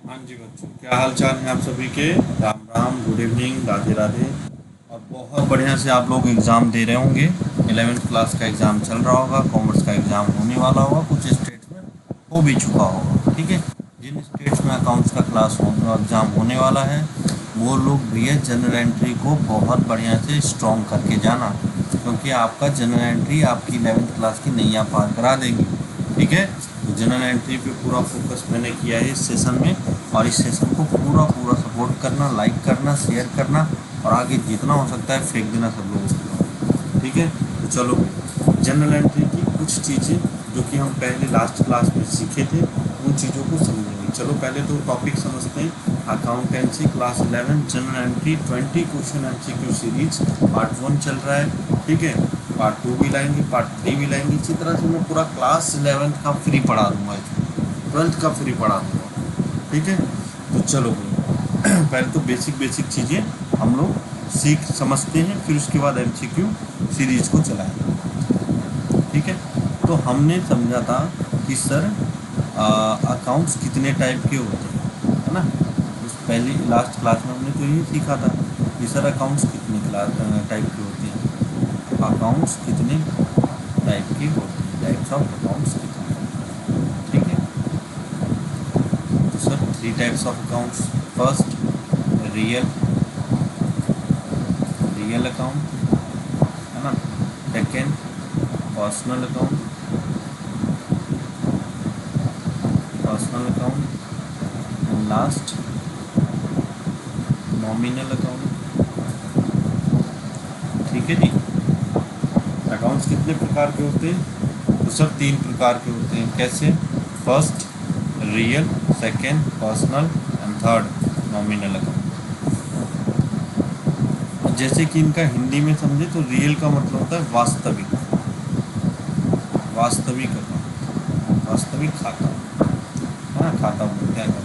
हाँ जी बच्चों, क्या हाल चाल है आप सभी के। Ram Ram, good evening, Radhe Radhe. और बहुत बढ़िया से आप लोग एग्ज़ाम दे रहे होंगे। 11th क्लास का एग्ज़ाम चल रहा होगा, कॉमर्स का एग्ज़ाम होने वाला होगा, कुछ स्टेट्स में हो भी चुका होगा। ठीक है, जिन स्टेट्स में अकाउंट्स का एग्ज़ाम होने वाला है वो लोग भी है जनरल एंट्री को बहुत बढ़िया से स्ट्रॉन्ग करके जाना, क्योंकि आपका जनरल एंट्री आपकी 11th क्लास की नैया पार करा देगी। ठीक है, तो जनरल एंट्री पे पूरा फोकस मैंने किया है इस सेशन में, और इस सेशन को पूरा पूरा सपोर्ट करना, लाइक करना, शेयर करना, और आगे जितना हो सकता है फेंक देना सब लोगों को। ठीक है, तो चलो जनरल एंट्री की कुछ चीज़ें जो कि हम पहले लास्ट क्लास में सीखे थे उन चीज़ों को समझेंगे। चलो पहले तो टॉपिक समझते हैं। Accountancy class 11 general entry 20 question MCQ series part 1 चल रहा है। ठीक है, पार्ट 2 भी लाएंगे, पार्ट 3 भी लाएंगे। इसी तरह से मैं पूरा क्लास 11th का फ्री पढ़ा दूंगा, इसमें 12th का फ्री पढ़ा दूंगा। ठीक है, तो चलो पहले तो बेसिक बेसिक चीज़ें हम लोग सीख समझते हैं, फिर उसके बाद एमसीक्यू सीरीज को चलाएंगे। ठीक है, तो हमने समझा था कि सर अकाउंट्स कितने टाइप के होते हैं, है ना। उस पहली लास्ट क्लास में हमने तो यही सीखा था कि सर अकाउंट्स कितने टाइप के होते हैं। अकाउंट्स कितने टाइप के होते हैं, टाइप्स ऑफ अकाउंट्स कितने। ठीक है, तो sir 3 types of accounts. First real real account, है ना। Second personal account, personal account. And last nominal account. ठीक है जी, अकाउंट्स कितने प्रकार के होते हैं, तो सब 3 प्रकार के होते हैं। कैसे? First real, second personal, and third nominal account. जैसे कि इनका हिंदी में समझे तो रियल का मतलब होता है वास्तविक, वास्तविक अकाउंट, वास्तविक खाता, है ना, खाता बोलते हैं अकाउंट।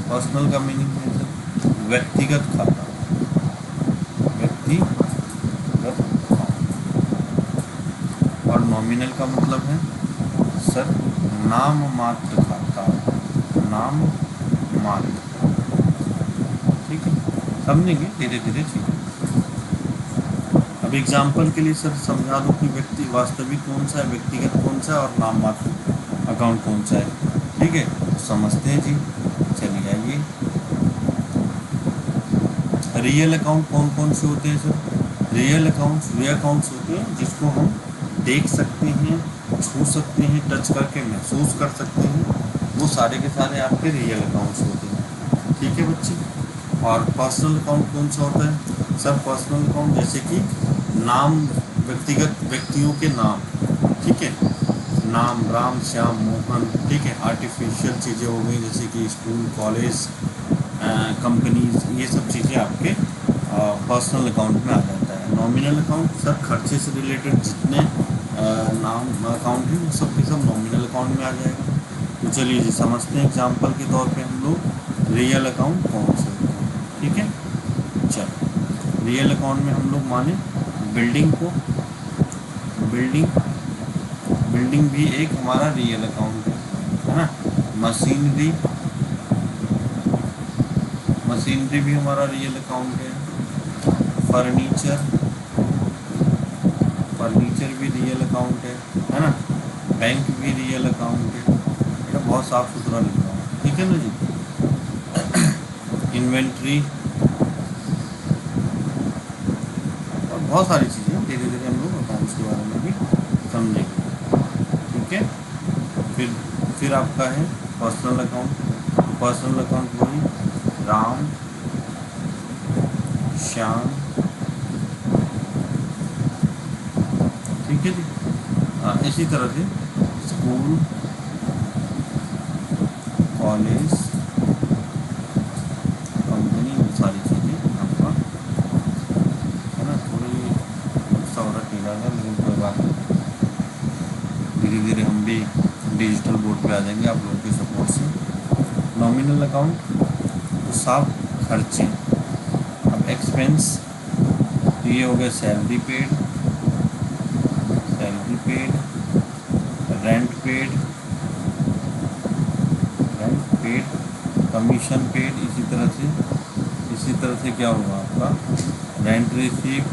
पर्सनल का मीनिंग है सर व्यक्तिगत खाता, व्यक्तिगत अकाउंट। और नॉमिनल का मतलब है सर नाम मात्र खाता, नाम मात्र। ठीक है, समझेंगे धीरे धीरे चीज़ें। अब एग्जाम्पल के लिए सर समझा दो कि व्यक्ति वास्तविक कौन सा है, व्यक्तिगत कौन सा है, और नाम मात्र अकाउंट कौन सा है। ठीक है, तो समझते हैं जी। चलिए आइए, रियल अकाउंट कौन कौन से होते हैं सर। रियल अकाउंट्स वे अकाउंट्स होते हैं जिसको हम देख सकते हैं, छू सकते हैं, टच करके महसूस कर सकते हैं, वो सारे के सारे आपके रियल अकाउंट्स होते हैं। ठीक है बच्चे। और पर्सनल अकाउंट कौन सा होता है सर। पर्सनल अकाउंट जैसे कि नाम, व्यक्तिगत व्यक्तियों के नाम। ठीक है, नाम राम श्याम मोहन। ठीक है, आर्टिफिशियल चीज़ें हो गई जैसे कि स्कूल कॉलेज कंपनीज, ये सब चीज़ें आपके पर्सनल अकाउंट में आ जाता है। नॉमिनल अकाउंट सर खर्चे से रिलेटेड जितने नाम अकाउंट है वो सब के सब नॉमिनल अकाउंट में आ जाएगा। तो चलिए जी समझते हैं एग्जाम्पल के तौर पे हम लोग रियल अकाउंट कौन से होते हैं। ठीक है, चलो रियल अकाउंट में हम लोग माने बिल्डिंग को, बिल्डिंग बिल्डिंग भी एक हमारा रियल अकाउंट है ना। मशीनरी, मशीनरी भी हमारा रियल अकाउंट है। फर्नीचर, फर्नीचर भी रियल अकाउंट है ना। बैंक भी रियल अकाउंट है। ये बहुत साफ सुथरा लिख रहा हूँ, ठीक है ना जी। इन्वेंट्री और बहुत सारी चीज़ें धीरे धीरे हम लोग अकाउंट्स के बारे में भी समझेंगे। ठीक है, फिर आपका है पर्सनल अकाउंट। पर्सनल अकाउंट वही राम श्याम। ठीक है जी। इसी तरह से स्कूल कॉलेज कंपनी, वो सारी चीज़ें आपका है ना। थोड़ी सौरा टीला है लेकिन कोई बात नहीं, धीरे धीरे हम भी डिजिटल बोर्ड पे आ जाएंगे आप लोगों के सपोर्ट से। नॉमिनल अकाउंट तो साफ खर्चे। अब एक्सपेंस तो ये हो गया salary paid, salary paid, rent paid, commission paid, इसी तरह से क्या होगा आपका रेंट रिसीव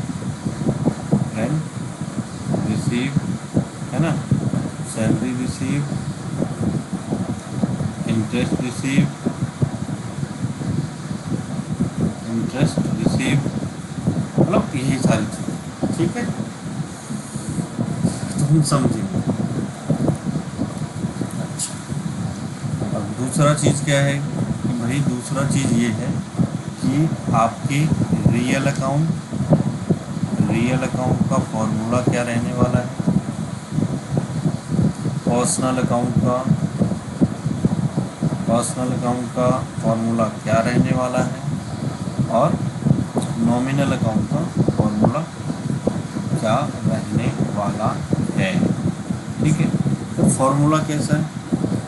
है ना, सैलरी रिसीव, इंटरेस्ट रिसीव, मतलब यही सारी चीज़। ठीक है, तो हम समझेंगे। अच्छा, अब दूसरा चीज़ क्या है कि भाई दूसरा चीज़ ये है कि आपकी रियल अकाउंट का फॉर्मूला क्या रहने वाला है, पर्सनल अकाउंट का फॉर्मूला क्या रहने वाला है, और नॉमिनल अकाउंट का फॉर्मूला क्या रहने वाला है। ठीक है, तो फॉर्मूला कैसा है,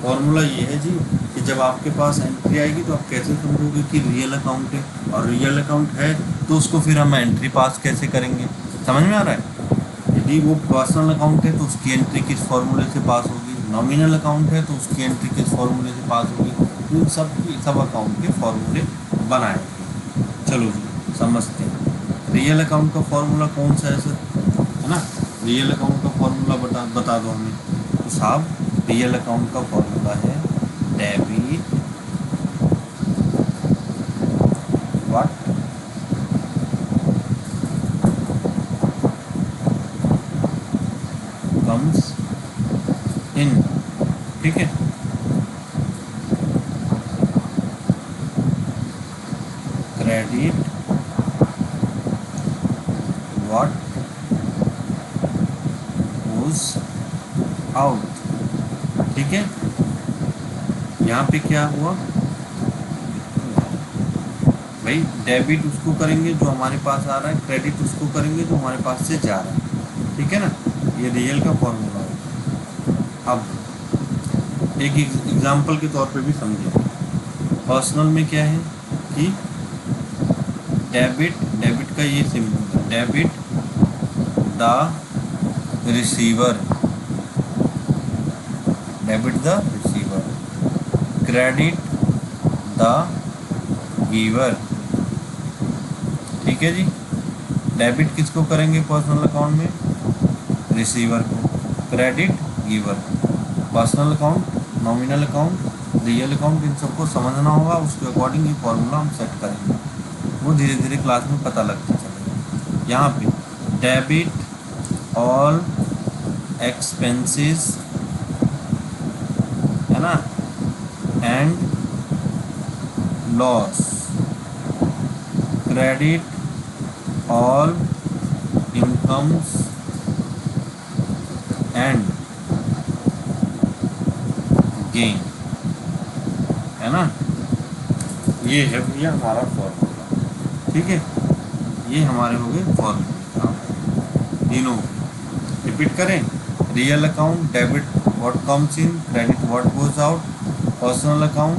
फॉर्मूला ये है जी कि जब आपके पास एंट्री आएगी तो आप कैसे समझोगे कि रियल अकाउंट है, और रियल अकाउंट है तो उसको फिर हम एंट्री पास कैसे करेंगे। समझ में आ रहा है। यदि वो पर्सनल अकाउंट है तो उसकी एंट्री किस फॉर्मूले से पास होगी, नॉमिनल अकाउंट है तो उसकी एंट्री किस फॉर्मूले से पास होगी, इन सब अकाउंट के फॉर्मूले बनाएंगे। चलो जी समझते हैं। रियल अकाउंट का फॉर्मूला कौन सा है सर, है ना, रियल अकाउंट का फॉर्मूला बता दो हमें। तो साहब रियल अकाउंट का फॉर्मूला है डेबिट व्हाट कम्स इन। ठीक है, क्रेडिट व्हाट गोज आउट। ठीक है, यहाँ पे क्या हुआ भाई, डेबिट उसको करेंगे जो हमारे पास आ रहा है, क्रेडिट उसको करेंगे जो हमारे पास से जा रहा है। ठीक है ना, ये रियल का फॉर्मूला है। अब एक एग्जांपल के तौर पे भी समझिए। पर्सनल में क्या है कि डेबिट का ये सिंबल है, debit the receiver, credit the giver. ठीक है जी, डेबिट किसको करेंगे पर्सनल अकाउंट में, रिसीवर को, credit giver. Personal account, nominal account, real account, इन सबको समझना होगा, उसके अकॉर्डिंग ये फॉर्मूला हम सेट करेंगे, वो धीरे धीरे क्लास में पता लगता चलेगा। यहाँ पे डेबिट ऑल एक्सपेंसेस, है ना, and loss, credit all incomes and gain, है ना, ये है भैया हमारा फॉर्मूला। ठीक है, ये हमारे हो गए फॉर्मूला तीनों। रिपीट करें, real account debit what comes in, credit what goes out, personal account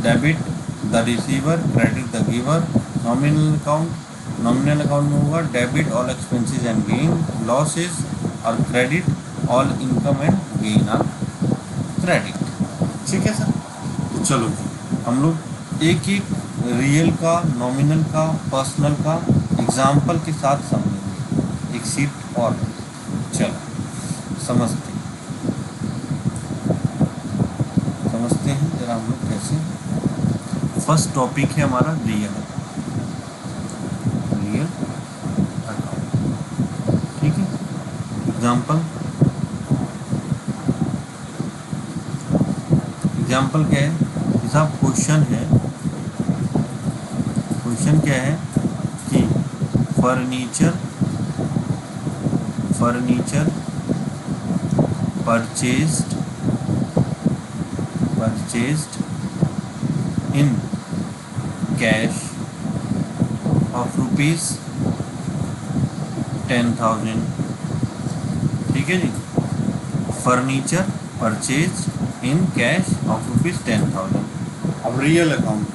debit the receiver, credit the giver, nominal account में होगा debit all expenses and gain losses, और credit all income and gain on credit. ठीक है sir, तो चलो हम लोग एक एक रियल का, नॉमिनल का, पर्सनल का एग्जाम्पल के साथ समझेंगे। एक सीट और चलो समझते हैं जरा हम लोग कैसे। फर्स्ट टॉपिक है हमारा रियल अकाउंट। ठीक है, एग्जाम्पल क्या है कि साहब क्वेश्चन क्या है कि furniture purchased in cash of rupees 10,000। ठीक है जी, furniture purchase in cash of rupees 10,000। अब रियल अकाउंट,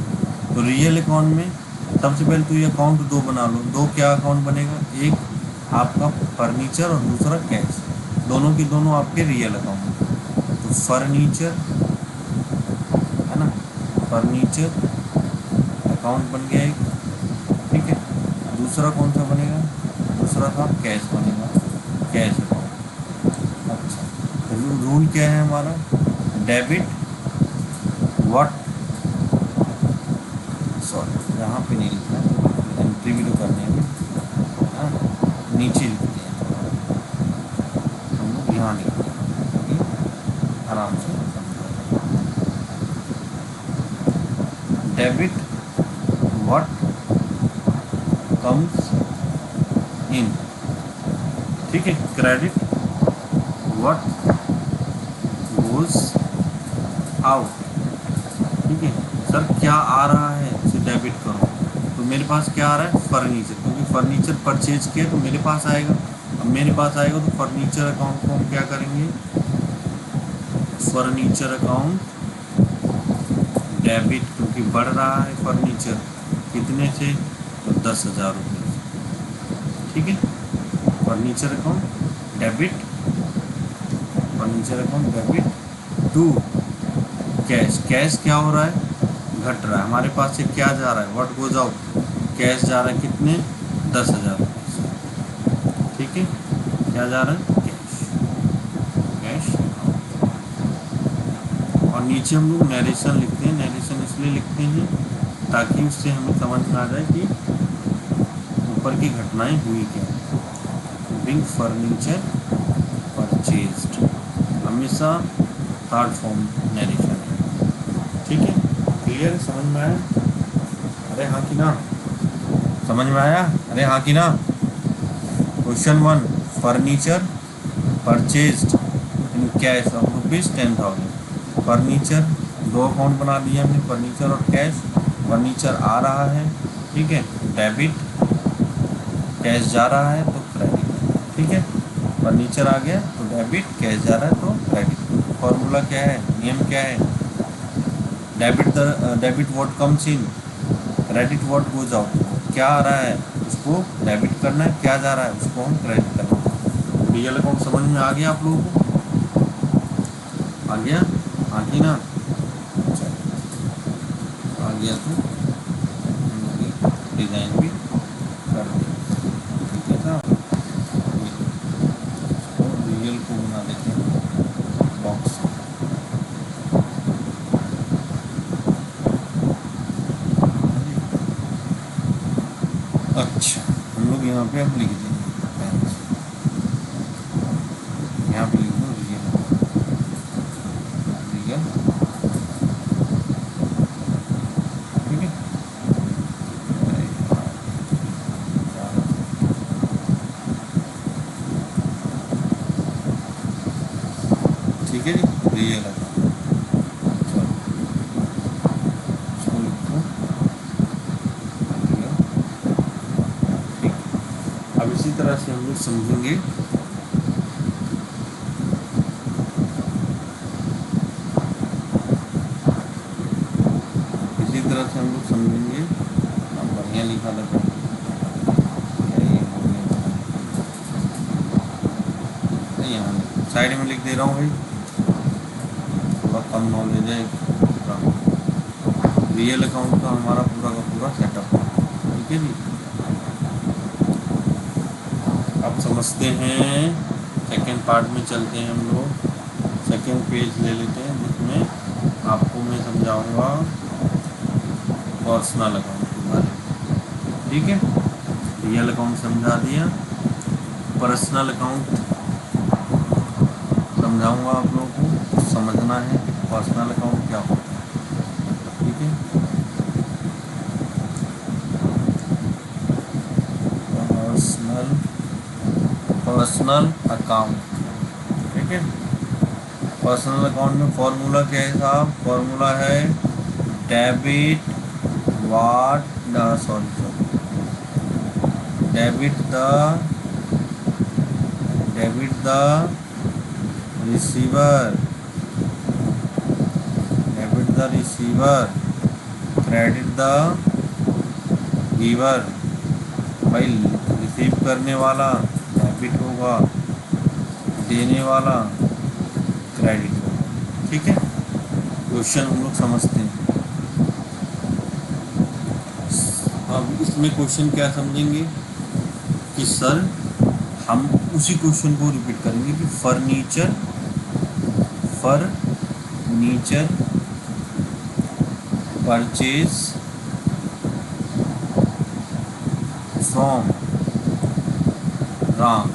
तो रियल अकाउंट में सबसे पहले तो ये अकाउंट दो बना लो। दो क्या अकाउंट बनेगा, एक आपका फर्नीचर और दूसरा कैश, दोनों के दोनों आपके रियल अकाउंट। तो फर्नीचर, है ना, फर्नीचर अकाउंट बन गया एक, ठीक है। दूसरा कौन सा बनेगा, दूसरा था कैश बनेगा, कैश अकाउंट। अच्छा, रूल क्या है हमारा, डेबिट व्हाट, सॉरी यहाँ पे नहीं लिखना, एंट्री भी तो करने हैं, हाँ नीचे लिखते हैं, हम लोग यहाँ लिखते हैं, आराम से। डेबिट व्हाट कम्स इन, ठीक है। क्रेडिट व्हाट गोज आउट, ठीक है। सर क्या आ रहा है, उसे डेबिट करो, तो मेरे पास क्या आ रहा है, फर्नीचर, क्योंकि फर्नीचर परचेज किया तो मेरे पास आएगा। अब मेरे पास आएगा तो फर्नीचर अकाउंट को हम क्या करेंगे, फर्नीचर अकाउंट डेबिट, क्योंकि बढ़ रहा है फर्नीचर, कितने से, तो 10,000 रुपये, ठीक है। Furniture account debit, furniture account debit to cash, cash क्या हो रहा है, घट रहा है, हमारे पास से क्या जा रहा है, व्हाट गोज आउट, कैश जा रहा है कितने, 10,000 रुपये, ठीक है। क्या जा रहा है, कैश, कैश। और नीचे हम लोग नरेशन लिखते हैं, नरेशन इसलिए लिखते हैं ताकि उससे हमें समझ में आ जाए कि ऊपर की घटनाएं हुई क्या। बिग फर्नीचर परचेज्ड, हमेशा थर्ड फॉर्म नरेशन है, ठीक है। क्लियर, समझ में आया, अरे हाँ कि ना, समझ में आया, अरे हाँ कि ना। Question 1, furniture purchased in cash of ₹10,000, furniture, दो अकाउंट बना दिए हमने, फर्नीचर और कैश। फर्नीचर आ रहा है, ठीक है, डेबिट, कैश जा रहा है तो क्रेडिट, ठीक है। फर्नीचर आ गया तो डेबिट, कैश जा रहा है तो क्रेडिट। फॉर्मूला क्या है, नियम क्या है, debit what comes in, credit what goes out, क्या आ रहा है उसको डेबिट करना है, क्या जा रहा है उसको हम क्रेडिट करना है। रियल अकाउंट समझ में आ गया आप लोगों को, आ गया, हाँ कि ना, आ गया तो डिज़ाइन भी कर दें, ठीक है ना। और रियल को बना देते हैं बॉक्स, अच्छा हम लोग यहाँ पे अब लिख देंगे, यहाँ पे लिख दो रियल, रियल, ठीक है। ठीक है जी, रियल है, इसको लिखो रियल, ठीक। अब इसी तरह से हम लोग समझेंगे, इसी तरह से हम लोग समझेंगे। अब बढ़िया लिखा था, यहाँ साइड में लिख दे रहा हूँ भाई, थोड़ा कम नॉलेज है, रियल अकाउंट का हमारा पूरा का पूरा सेटअप, ठीक है जी। अब समझते हैं, सेकेंड पार्ट में चलते हैं हम लोग, सेकेंड पेज ले लेते हैं जिसमें आपको मैं समझाऊंगा पर्सनल अकाउंट के बारे में, ठीक है। रियल अकाउंट समझा दिया, पर्सनल अकाउंट समझाऊंगा आप लोगों को, समझना है पर्सनल अकाउंट क्या होता है, ठीक है। पर्सनल अकाउंट, ठीक है। पर्सनल अकाउंट में फॉर्मूला क्या है साहब, फॉर्मूला है debit what debit the receiver, debit the receiver, credit the giver, भाई रिसीव करने वाला डेबिट होगा, देने वाला क्रेडिट होगा, ठीक है। क्वेश्चन हम लोग समझते हैं, अब इसमें क्वेश्चन क्या समझेंगे कि सर हम उसी क्वेश्चन को रिपीट करेंगे कि furniture purchase from Ram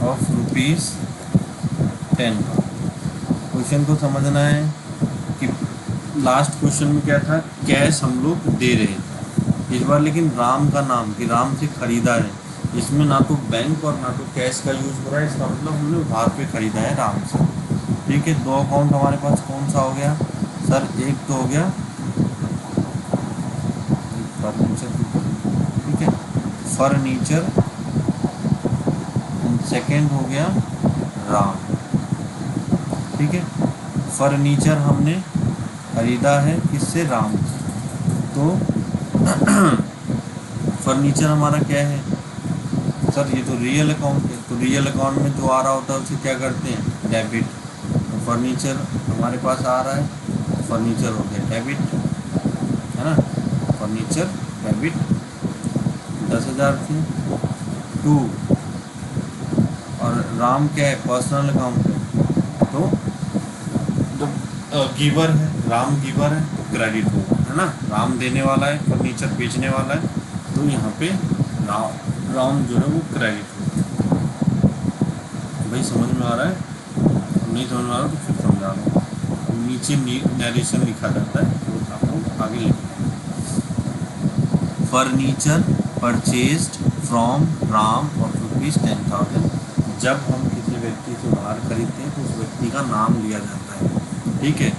of ₹10। Question को समझना है कि लास्ट क्वेश्चन में क्या था, कैश हम लोग दे रहे थे, इस बार लेकिन राम का नाम कि राम से खरीदा है, इसमें ना तो बैंक और ना तो कैश का यूज़ हो रहा है, इसका मतलब हमने उधार पे खरीदा है राम से। ठीक है, दो अकाउंट हमारे पास कौन सा हो गया सर, एक तो हो गया फर्नीचर, ठीक है फर्नीचर, सेकेंड हो गया राम। ठीक है, फर्नीचर हमने खरीदा है किससे, राम से। तो फर्नीचर हमारा क्या है सर, ये तो रियल अकाउंट है, तो रियल अकाउंट में जो आ रहा होता है उसे क्या करते हैं, डेबिट। तो फर्नीचर हमारे पास आ रहा है, फर्नीचर हो गया डेबिट, है ना, फर्नीचर डेबिट 10,000 थी। 2 और राम क्या है, पर्सनल अकाउंट है, तो गिवर है, राम गिवर है तो क्रेडिट होगा, है ना, राम देने वाला है, फर्नीचर बेचने वाला है, तो यहाँ पे राम जो है वो क्रेडिट होगा। भाई समझ में आ रहा है, नहीं समझ में आ रहा तो फिर समझा रहा हूँ। नीचे नरेशन लिखा जाता है, तो आप लोग आगे लिखें। Furniture purchased from Ram of ₹10,000। जब हम किसी व्यक्ति से उधार खरीदते हैं तो उस व्यक्ति का नाम लिया जाता है। ठीक है,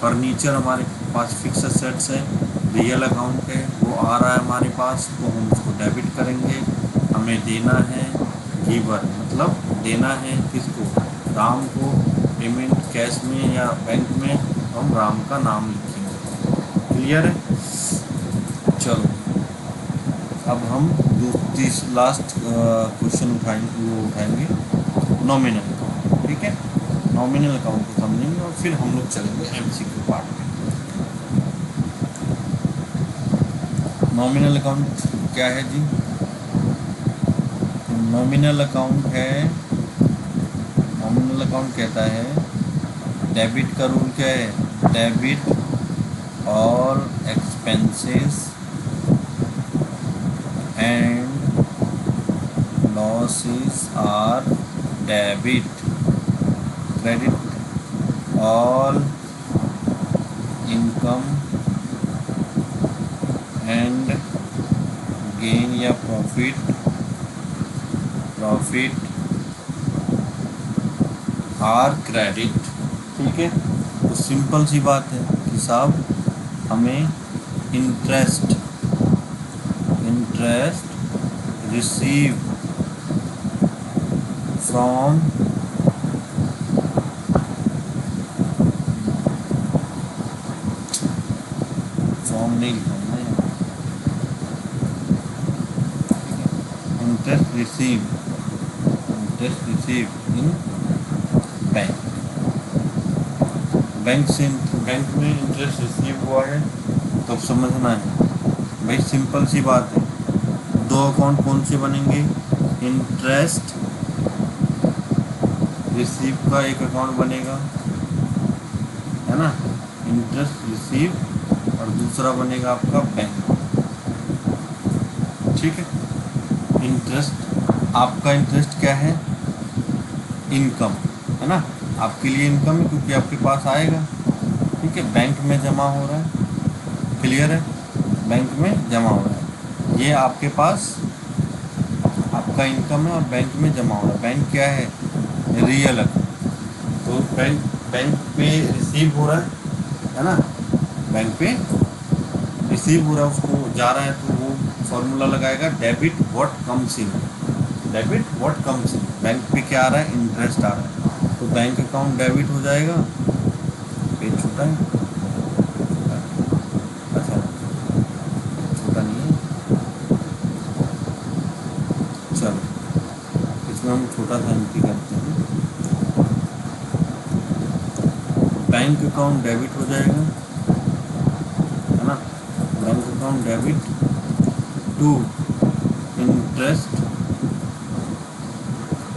फर्नीचर हमारे पास फिक्स एसेट्स है, रियल अकाउंट है, वो आ रहा है हमारे पास, तो हम उसको डेबिट करेंगे। हमें देना है गिवर, मतलब देना है किसको, राम को, पेमेंट कैश में या बैंक में, हम राम का नाम लिखेंगे। क्लियर है, चलो अब हम लास्ट क्वेश्चन उठाएंगे नॉमिनल अकाउंट। ठीक है, नॉमिनल अकाउंट को समझेंगे और फिर हम लोग चलेंगे MCQ पार्ट में। नॉमिनल अकाउंट क्या है जी, नॉमिनल अकाउंट है, नॉमिनल अकाउंट कहता है डेबिट का रूल क्या है, debit all expenses and losses are debit, credit all income and gain या प्रॉफिट आर क्रेडिट। ठीक है, तो सिंपल सी बात है कि साहब हमें इंटरेस्ट रिसीव फ्रॉम नहीं लिखूंगा, इंटरेस्ट रिसीव इन बैंक में इंटरेस्ट रिसीव हुआ है, तो समझना है भाई, सिंपल सी बात है, दो अकाउंट कौन से बनेंगे, इंटरेस्ट रिसीव का एक अकाउंट बनेगा, है ना, इंटरेस्ट रिसीव, और दूसरा बनेगा आपका बैंक। ठीक है, इंटरेस्ट, आपका इंटरेस्ट क्या है, इनकम, है ना, आपके लिए इनकम है क्योंकि आपके पास आएगा। ठीक है, बैंक में जमा हो रहा है, क्लियर है, बैंक में जमा हो रहा है, ये आपके पास आपका इनकम है और बैंक में जमा हो रहा है। बैंक क्या है, रियल अकाउंट, तो बैंक पे रिसीव हो रहा है ना, बैंक पे रिसीव हो रहा है, उसको जा रहा है, तो वो फॉर्मूला लगाएगा debit what comes in, debit what comes in, bank पे क्या आ रहा है, इंटरेस्ट आ रहा है, तो बैंक अकाउंट डेबिट हो जाएगा, पेज छोटा है, अच्छा छोटा नहीं है, चलो इसमें हम छोटा सा एंट्री करते हैं, बैंक अकाउंट डेबिट हो जाएगा, है ना, bank account debit to interest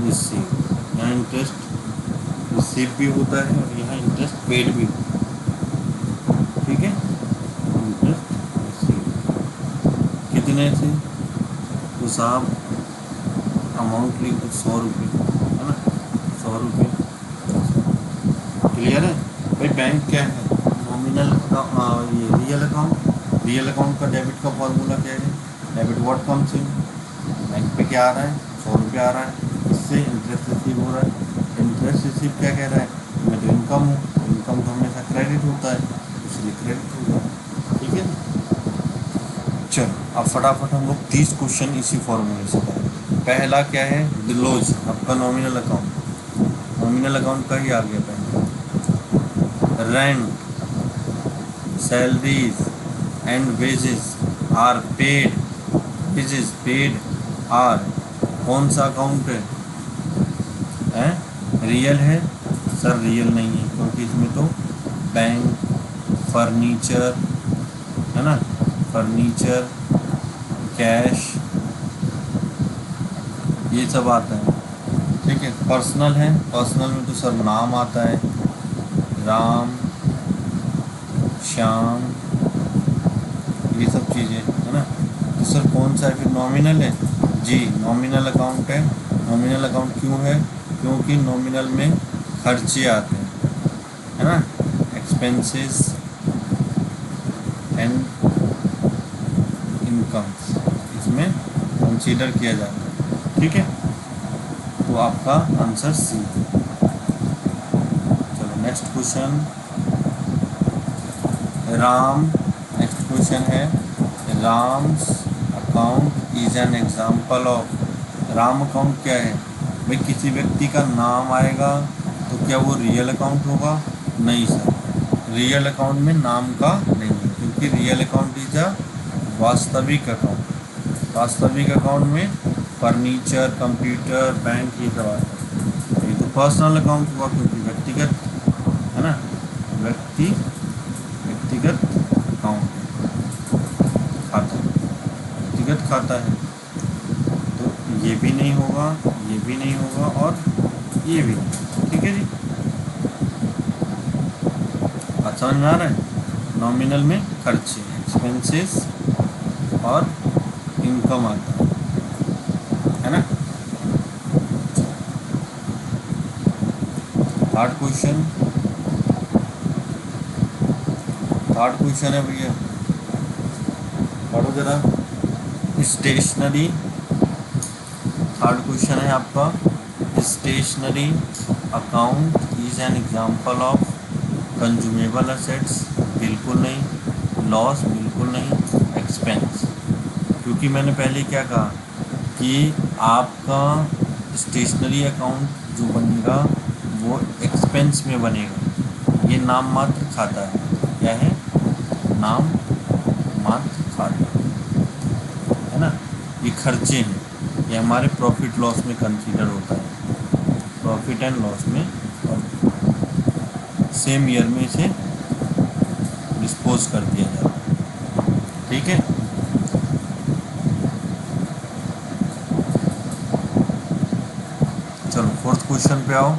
receive. यहाँ इंटरेस्ट रिसीव भी होता है और यहाँ इंटरेस्ट पेड भी होता है। ठीक है, इंटरेस्ट रिसीव कितने से, तो साहब अमाउंट लिख दो 100 रुपये, है ना, 100 रुपये। क्लियर है भाई। बैंक क्या है, नॉमिनल ये रियल अकाउंट। रियल अकाउंट का डेबिट का फॉर्मूला क्या है, debit what comes in, bank पे क्या आ रहा है, 100 रुपये आ रहा है, इससे इंटरेस्ट रिसीव हो रहा है। इंटरेस्ट रिसीव क्या कह रहा है, मैं तो इनकम हूँ, इनकम तो हमेशा क्रेडिट होता है, इसलिए क्रेडिट होगा। ठीक है, चलो अब फटाफट हम लोग 30 क्वेश्चन इसी फॉर्मूले से करें। पहला क्या है, दिलोज आपका नॉमिनल अकाउंट, नॉमिनल अकाउंट का ही आ गया पहले। Rent, salaries and wages are paid, wages paid are, कौन सा अकाउंट है, रियल है सर, रियल नहीं है क्योंकि इसमें तो बैंक, फर्नीचर, है ना, फर्नीचर, कैश, ये सब आता है। ठीक है, पर्सनल है, पर्सनल में तो सर नाम आता है, राम, श्याम, ये सब चीज़ें, है ना। तो सर कौन सा है फिर, नॉमिनल है जी, नॉमिनल अकाउंट है। नॉमिनल अकाउंट क्यों है, क्योंकि नॉमिनल में खर्चे आते हैं, है ना, एक्सपेंसेस एंड इनकम्स इसमें कंसीडर किया जाता है। ठीक है, तो आपका आंसर सी। चलो next question, Ram, next question है, Ram's account is an example of. Ram account क्या है भाई, किसी व्यक्ति का नाम आएगा तो क्या वो रियल अकाउंट होगा, नहीं सर, रियल अकाउंट में नाम का नहीं है, क्योंकि रियल अकाउंट इज अ वास्तविक अकाउंट। वास्तविक अकाउंट में फर्नीचर, कंप्यूटर, बैंक, ये सब आता है। ये तो पर्सनल अकाउंट हुआ क्योंकि व्यक्तिगत, है ना, व्यक्तिगत अकाउंट खाता, व्यक्तिगत खाता है, तो ये भी नहीं होगा, ये भी नहीं होगा और ये भी नहीं। ठीक है जी, बात समझ में आ रहा है। नॉमिनल में खर्चे, एक्सपेंसेस और इनकम आता है ना। थर्ड क्वेश्चन, थर्ड क्वेश्चन है भैया, पढ़ो जरा, स्टेशनरी। थर्ड क्वेश्चन है आपका, stationery account is an example of consumable assets, बिल्कुल नहीं, लॉस बिल्कुल नहीं, एक्सपेंस। क्योंकि मैंने पहले क्या कहा कि आपका स्टेशनरी अकाउंट जो बनेगा वो एक्सपेंस में बनेगा, ये नाम मात्र खाता है। क्या है, नाम मात्र खाता है ना, ये खर्चे हैं, ये हमारे प्रॉफिट लॉस में कंसीडर होता है, प्रॉफिट एंड लॉस में, और सेम ईयर में इसे डिस्पोज कर दिया जाता है। ठीक है, चलो फोर्थ क्वेश्चन पे आओ।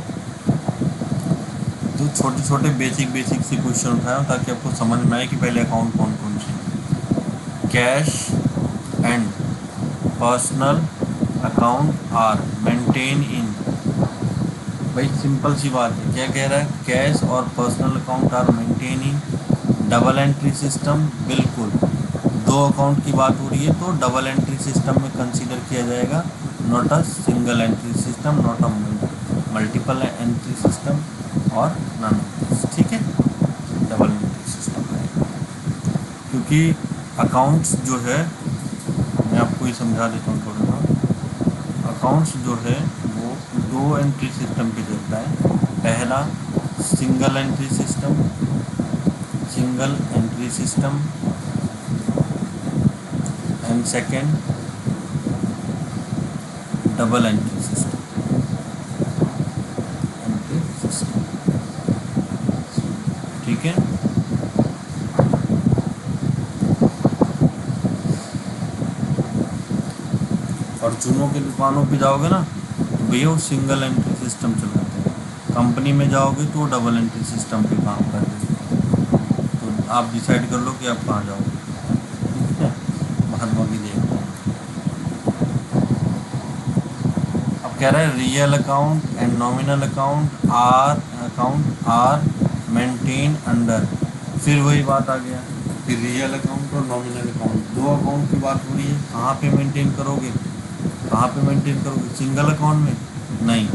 तो छोटे छोटे बेसिक से क्वेश्चन उठाया ताकि आपको समझ में आए कि पहले अकाउंट कौन कौन से। Cash and personal account are maintain in, भाई सिंपल सी बात है, क्या कह रहा है, कैश और personal account are maintain in double entry system, बिल्कुल, दो अकाउंट की बात हो रही है तो डबल एंट्री सिस्टम में कंसीडर किया जाएगा, not a single entry system, not a multiple entry system और नॉन। ठीक है, डबल एंट्री सिस्टम रहेगा, क्योंकि अकाउंट्स जो है, मैं आपको ये समझा देता हूँ थोड़ा सा, अकाउंट्स जो है वो दो एंट्री सिस्टम पे चलता है। पहला single entry system, single entry system, and second double entry system, entry system. ठीक है, फॉर्चूनों की दुकानों पे जाओगे ना तो भैया वो सिंगल एंट्री सिस्टम चलाते हैं, कंपनी में जाओगे तो डबल एंट्री सिस्टम पे काम कर रहे हैं। तो आप डिसाइड कर लो कि आप कहाँ जाओगे, ठीक है। बाद बाकी देखो। अब कह रहा है real account and nominal account are maintain under, फिर वही बात आ गया कि रियल अकाउंट और नॉमिनल अकाउंट, दो अकाउंट की बात हो रही है। कहाँ पे मेंटेन करोगे, कहाँ पे मेंटेन करोगे, सिंगल अकाउंट में नहीं,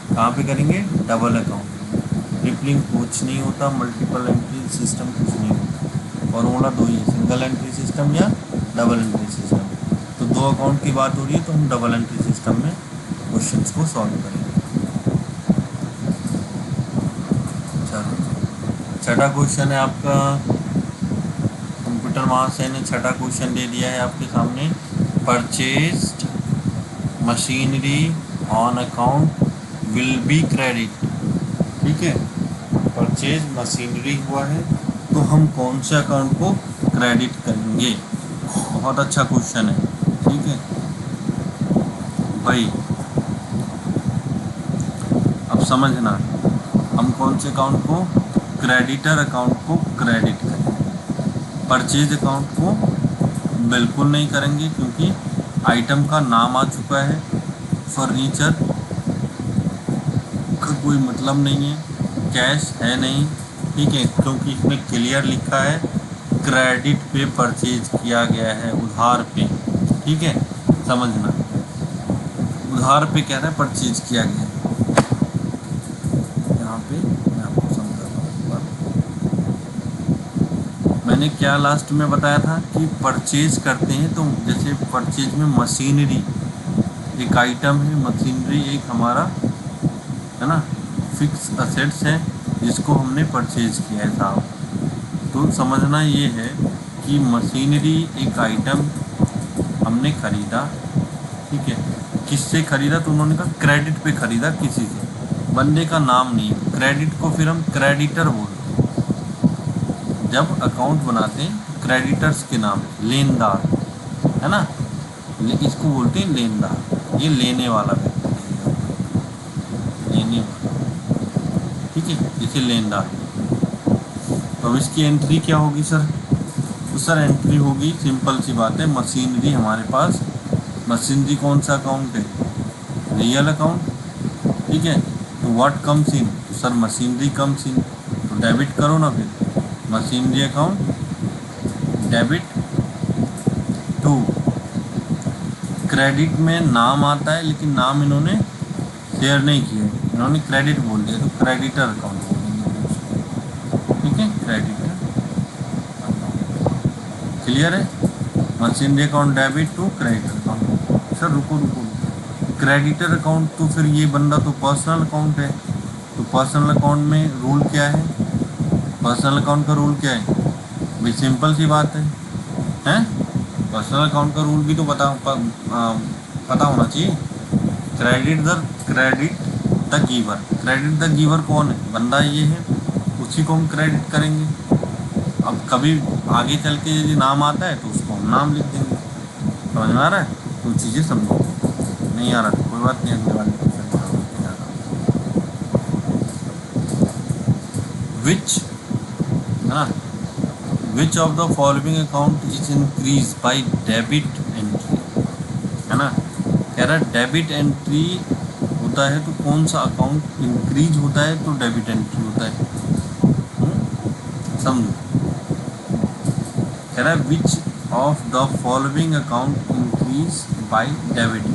कहाँ पे करेंगे, डबल अकाउंट। रिपलिंग कुछ नहीं होता, मल्टीपल एंट्री सिस्टम कुछ नहीं होता, फॉर्मूला दो ही है, सिंगल एंट्री सिस्टम या डबल एंट्री सिस्टम। तो दो अकाउंट की बात हो रही है तो हम डबल एंट्री सिस्टम में क्वेश्चंस को सॉल्व करेंगे। चलो छठा क्वेश्चन है आपका, कंप्यूटर महाशय ने छठा क्वेश्चन दे दिया है आपके सामने। Purchased machinery on account will be credit, ठीक है। परचेज मशीनरी हुआ है तो हम कौन से अकाउंट को क्रेडिट करेंगे। बहुत अच्छा क्वेश्चन है, ठीक है भाई। अब समझना, हम कौन से अकाउंट को, क्रेडिटर अकाउंट को क्रेडिट करेंगे, परचेज अकाउंट को बिल्कुल नहीं करेंगे क्योंकि आइटम का नाम आ चुका है, फर्नीचर का कोई मतलब नहीं है, कैश है नहीं, ठीक है, क्योंकि इसमें क्लियर लिखा है क्रेडिट पे परचेज किया गया है, उधार पे, ठीक है। समझना, उधार पे कह रहा है परचेज किया गया है। यहाँ पे मैं आपको समझाता हूँ बात। मैंने क्या लास्ट में बताया था कि परचेज करते हैं तो जैसे परचेज में मशीनरी एक आइटम है, मशीनरी एक हमारा है ना फिक्स असेट्स है जिसको हमने परचेज किया है साहब। तो समझना ये है कि मशीनरी एक आइटम हमने खरीदा, ठीक है। किससे खरीदा, तो उन्होंने कहा क्रेडिट पे खरीदा किसी से, बंदे का नाम नहीं है, क्रेडिट को फिर हम क्रेडिटर बोलते हैं। जब अकाउंट बनाते हैं क्रेडिटर्स के नाम, लेनदार है ना, इसको बोलते हैं लेनदार, ये लेने वाला व्यक्ति, लेने वाला, ठीक है, इसे लेनदार। तो अब इसकी एंट्री क्या होगी सर, तो सर एंट्री होगी, सिंपल सी बात है, मशीनरी हमारे पास, मशीनरी कौन सा अकाउंट है, रियल अकाउंट, ठीक है। तो व्हाट कम्स इन, तो सर मशीनरी कम्स इन, तो डेबिट करो ना फिर, machinery account debit to, credit में नाम आता है लेकिन नाम इन्होंने शेयर नहीं किया, इन्होंने क्रेडिट बोल दिया तो क्रेडिटर अकाउंट बोलेंगे, ठीक है, क्रेडिटर अकाउंट। क्लियर है, machinery account debit to creditor account. Sir रुको रुको, क्रेडिटर अकाउंट तो फिर ये बंदा तो पर्सनल अकाउंट है, तो पर्सनल अकाउंट में रूल क्या है, पर्सनल अकाउंट का रूल क्या है भाई, सिंपल सी बात है, हैं पर्सनल अकाउंट का रूल भी तो पता होना चाहिए। Credit the giver, credit the giver कौन है, बंदा ये है, उसी को हम क्रेडिट करेंगे। अब कभी आगे चल के यदि नाम आता है तो उसको हम नाम लिख देंगे, समझ में आ रहा है, तो चीज़ें समझो, नहीं आ रहा तो कोई बात नहीं, अगले वाले विच है ना, which of the following account is increase by debit entry, है ना, कह रहा है डेबिट एंट्री होता है तो कौन सा अकाउंट इंक्रीज होता है, तो डेबिट एंट्री होता है, समझो। कह रहा है विच of the following account increase by debit,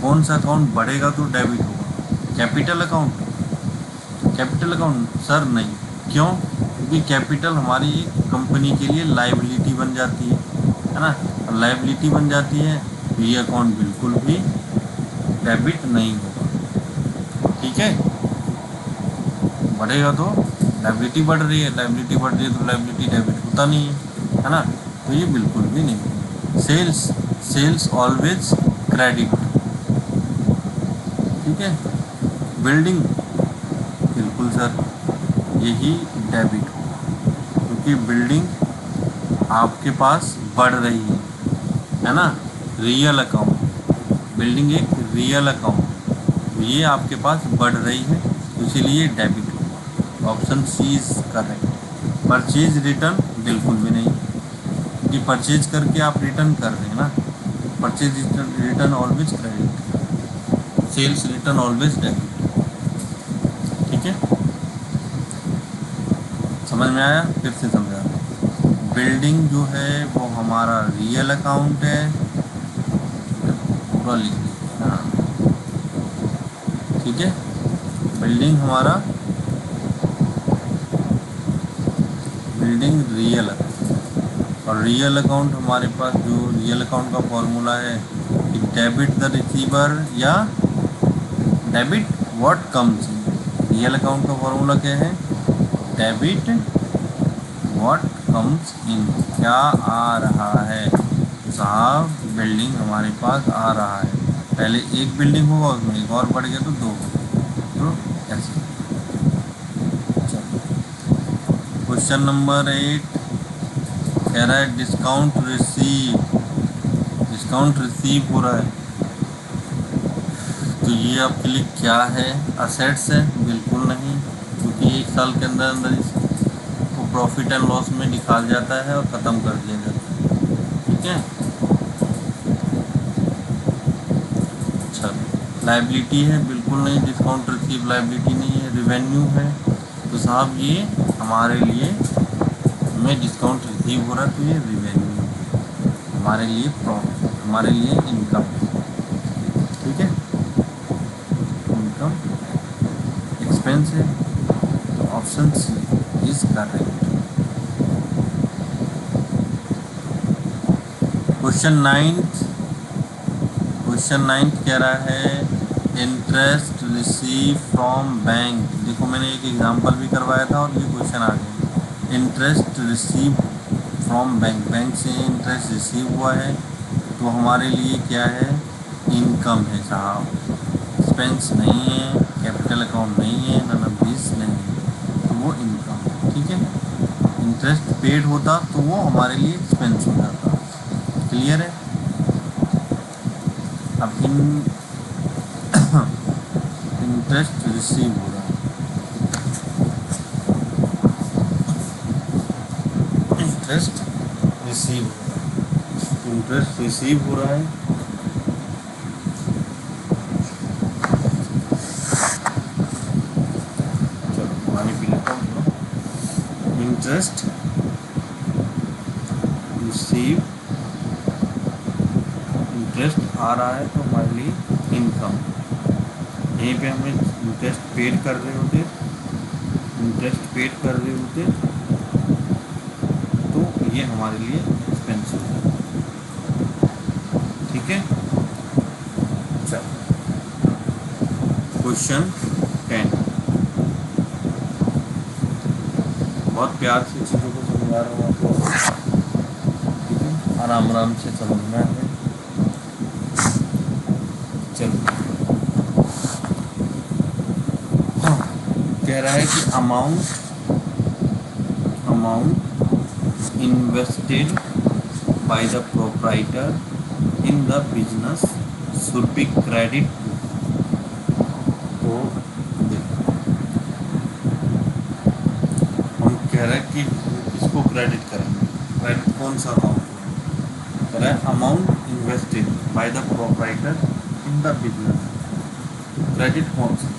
कौन सा अकाउंट बढ़ेगा तो डेबिट होगा, capital account, capital account sir नहीं, क्यों, क्योंकि कैपिटल हमारी एक कंपनी के लिए लाइबिलिटी बन जाती है ना, लाइबिलिटी बन जाती है तो ये अकाउंट बिल्कुल भी डेबिट नहीं होगा, ठीक है। बढ़ेगा तो लाइबिलिटी बढ़ रही है, लाइबिलिटी बढ़ रही है तो लाइबिलिटी डेबिट होता नहीं है ना, तो ये बिल्कुल भी नहीं होगा। सेल्स ऑलवेज क्रेडिट, ठीक है। बिल्डिंग बिल्कुल सर यही डेबिट होगा क्योंकि बिल्डिंग आपके पास बढ़ रही है ना, रियल अकाउंट बिल्डिंग एक रियल अकाउंट है, ये आपके पास बढ़ रही है, इसीलिए डेबिट होगा। Option C is correct. Purchase return बिल्कुल भी नहीं, क्योंकि परचेज करके आप रिटर्न कर रहे हैं ना। Purchase return always credit, sales return always debit. ठीक है, समझ में आया? फिर से समझा। बिल्डिंग जो है वो हमारा रियल अकाउंट है, पूरा लिख लीजिए। हाँ, ठीक है, बिल्डिंग हमारा बिल्डिंग रियल है, और रियल अकाउंट हमारे पास जो रियल अकाउंट का फॉर्मूला है कि डेबिट द रिसीवर या debit what comes in. Real account का फॉर्मूला क्या है? डेबिट व्हाट कम्स इन, क्या आ रहा है। तो साहब बिल्डिंग हमारे पास आ रहा है, पहले एक बिल्डिंग होगा, उसमें एक और बढ़ गया तो दो होगा, तो ऐसे। क्वेश्चन नंबर 8 कह रहा है डिस्काउंट रिसीव हो रहा है, तो ये आपके लिए क्या है? असेट्स है? बिल्कुल नहीं, क्योंकि एक साल के अंदर अंदर इसको प्रॉफिट एंड लॉस में निकाल जाता है और ख़त्म कर दिया जाता है। ठीक है, अच्छा। लाइबिलिटी है? बिल्कुल नहीं, डिस्काउंट रिसीव लाइबिलिटी नहीं है। रिवेन्यू है? तो साहब ये हमारे लिए में डिस्काउंट रिसीव हो रहा है, तो ये रिवेन्यू हमारे लिए प्रॉफिट, हमारे लिए इनकम। ठीक है, इनकम एक्सपेंस है, तो option C is correct. Question ninth कह रहा है इंटरेस्ट रिसीव फ्रॉम बैंक। देखो मैंने एक एग्जांपल भी करवाया था और ये क्वेश्चन आ गया। Interest receive from bank, bank से इंटरेस्ट रिसीव हुआ है, तो हमारे लिए क्या है? इनकम है साहब, एक्सपेंस नहीं है, कैपिटल अकाउंट नहीं है, नन ऑफ दिस नहीं है, तो वो इनकम है। ठीक है, इंटरेस्ट पेड होता तो वो हमारे लिए एक्सपेंस हो जाता। क्लियर है? अब इंटरेस्ट रिसीव हो रहा है, इंटरेस्ट रिसीव हो रहा है, इंटरेस्ट रिसीव हो रहा है, चलो पानी पी लेता हूँ। इंटरेस्ट रिसीव, इंटरेस्ट आ रहा है तो हमारे लिए इनकम। यहीं पे हमें इंटरेस्ट पेड कर रहे होते, इंटरेस्ट पेड कर रहे होते, तो ये हमारे लिए एक्सपेंस है। ठीक है, चलो क्वेश्चन 10, बहुत प्यार से चीज़ों को समझा रहा हूँ आपको। ठीक है, आराम आराम से समझना है। चलो, कह रहा है कि amount invested by the proprietor in the business should be credit to। तो हम कह रहे हैं कि किसको क्रेडिट करेंगे? क्रेडिट कौन सा अकाउंट है? कह रहा है amount invested by the proprietor in the business, credit कौन सा?